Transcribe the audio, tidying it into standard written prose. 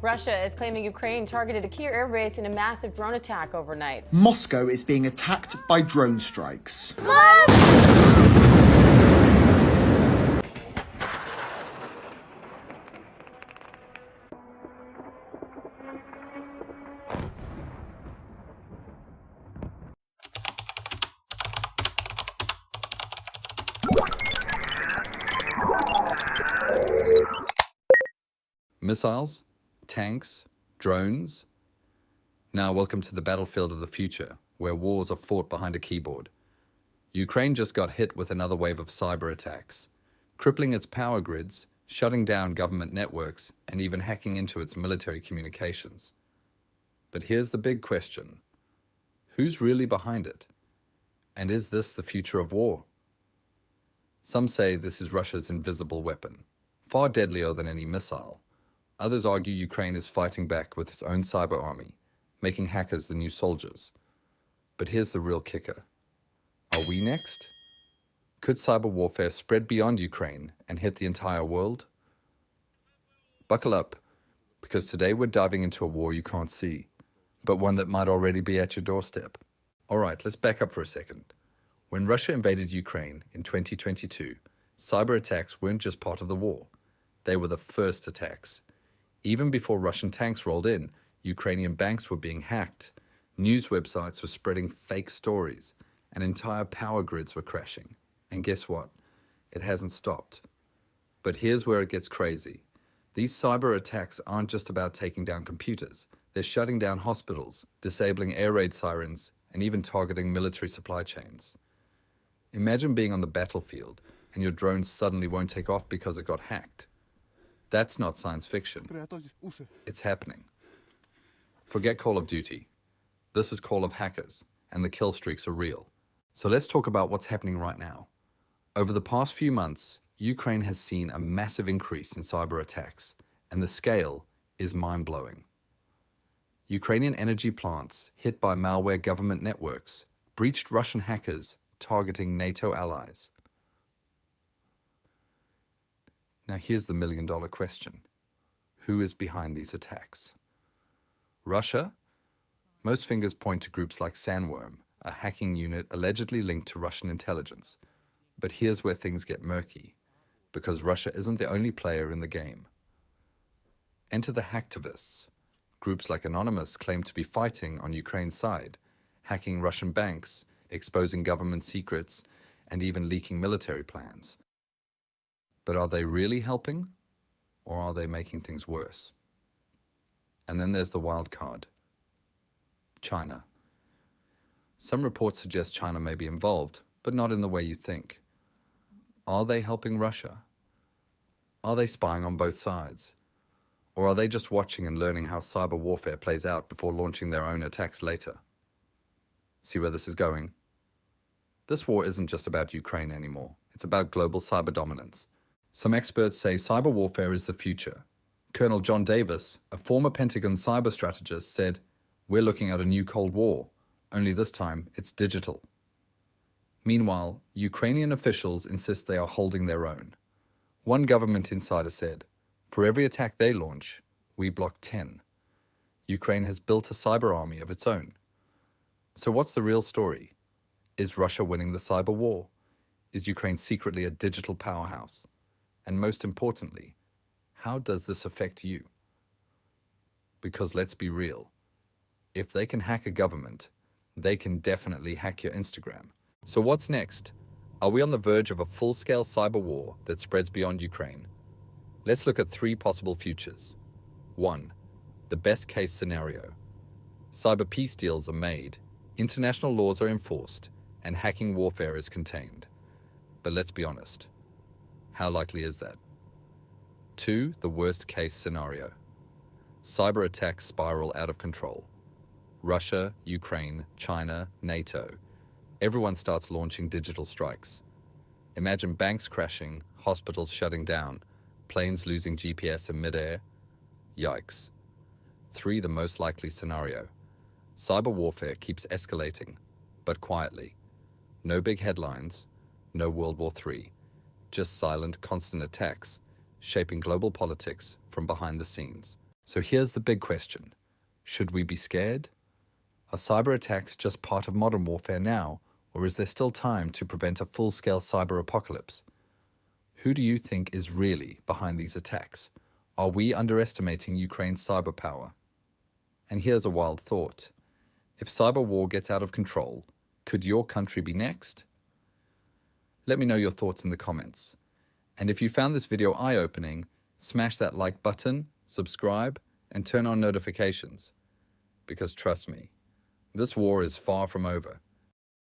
Russia is claiming Ukraine targeted a key airbase in a massive drone attack overnight. Moscow is being attacked by drone strikes. Missiles, tanks, drones. Now welcome to the battlefield of the future, where wars are fought behind a keyboard. Ukraine just got hit with another wave of cyber attacks, crippling its power grids, shutting down government networks, and even hacking into its military communications. But here's the big question. Who's really behind it? And is this the future of war? Some say this is Russia's invisible weapon, far deadlier than any missile. Others argue Ukraine is fighting back with its own cyber army, making hackers the new soldiers. But here's the real kicker. Are we next? Could cyber warfare spread beyond Ukraine and hit the entire world? Buckle up, because today we're diving into a war you can't see, but one that might already be at your doorstep. All right, let's back up for a second. When Russia invaded Ukraine in 2022, cyber attacks weren't just part of the war. They were the first attacks. Even before Russian tanks rolled in, Ukrainian banks were being hacked, news websites were spreading fake stories, and entire power grids were crashing. And guess what? It hasn't stopped. But here's where it gets crazy. These cyber attacks aren't just about taking down computers. They're shutting down hospitals, disabling air raid sirens, and even targeting military supply chains. Imagine being on the battlefield and your drone suddenly won't take off because it got hacked. That's not science fiction. It's happening. Forget Call of Duty. This is Call of Hackers, and the kill streaks are real. So let's talk about what's happening right now. Over the past few months, Ukraine has seen a massive increase in cyber attacks, and the scale is mind-blowing. Ukrainian energy plants hit by malware government networks, breached Russian hackers targeting NATO allies. Now here's the million-dollar question. Who is behind these attacks? Russia? Most fingers point to groups like Sandworm, a hacking unit allegedly linked to Russian intelligence. But here's where things get murky, because Russia isn't the only player in the game. Enter the hacktivists. Groups like Anonymous claim to be fighting on Ukraine's side, hacking Russian banks, exposing government secrets, and even leaking military plans. But are they really helping, or are they making things worse? And then there's the wild card. China. Some reports suggest China may be involved, but not in the way you think. Are they helping Russia? Are they spying on both sides? Or are they just watching and learning how cyber warfare plays out before launching their own attacks later? See where this is going? This war isn't just about Ukraine anymore. It's about global cyber dominance. Some experts say cyber warfare is the future. Colonel John Davis, a former Pentagon cyber strategist, said, "We're looking at a new Cold War, only this time it's digital." Meanwhile, Ukrainian officials insist they are holding their own. One government insider said, "For every attack they launch, we block 10. Ukraine has built a cyber army of its own. So what's the real story? Is Russia winning the cyber war? Is Ukraine secretly a digital powerhouse? And most importantly, how does this affect you? Because let's be real, if they can hack a government, they can definitely hack your Instagram. So what's next? Are we on the verge of a full-scale cyber war that spreads beyond Ukraine? Let's look at 3 possible futures. 1. The best-case scenario. Cyber peace deals are made, international laws are enforced, and hacking warfare is contained. But let's be honest. How likely is that? 2. The worst-case scenario. Cyber attacks spiral out of control. Russia, Ukraine, China, NATO. Everyone starts launching digital strikes. Imagine banks crashing, hospitals shutting down, planes losing GPS in midair. Yikes. 3. The most likely scenario. Cyber warfare keeps escalating, but quietly. No big headlines, no World War III. Just silent, constant attacks, shaping global politics from behind the scenes. So here's the big question. Should we be scared? Are cyber attacks just part of modern warfare now, or is there still time to prevent a full-scale cyber apocalypse? Who do you think is really behind these attacks? Are we underestimating Ukraine's cyber power? And here's a wild thought. If cyber war gets out of control, could your country be next? Let me know your thoughts in the comments. And if you found this video eye-opening, smash that like button, subscribe, and turn on notifications. Because trust me, this war is far from over.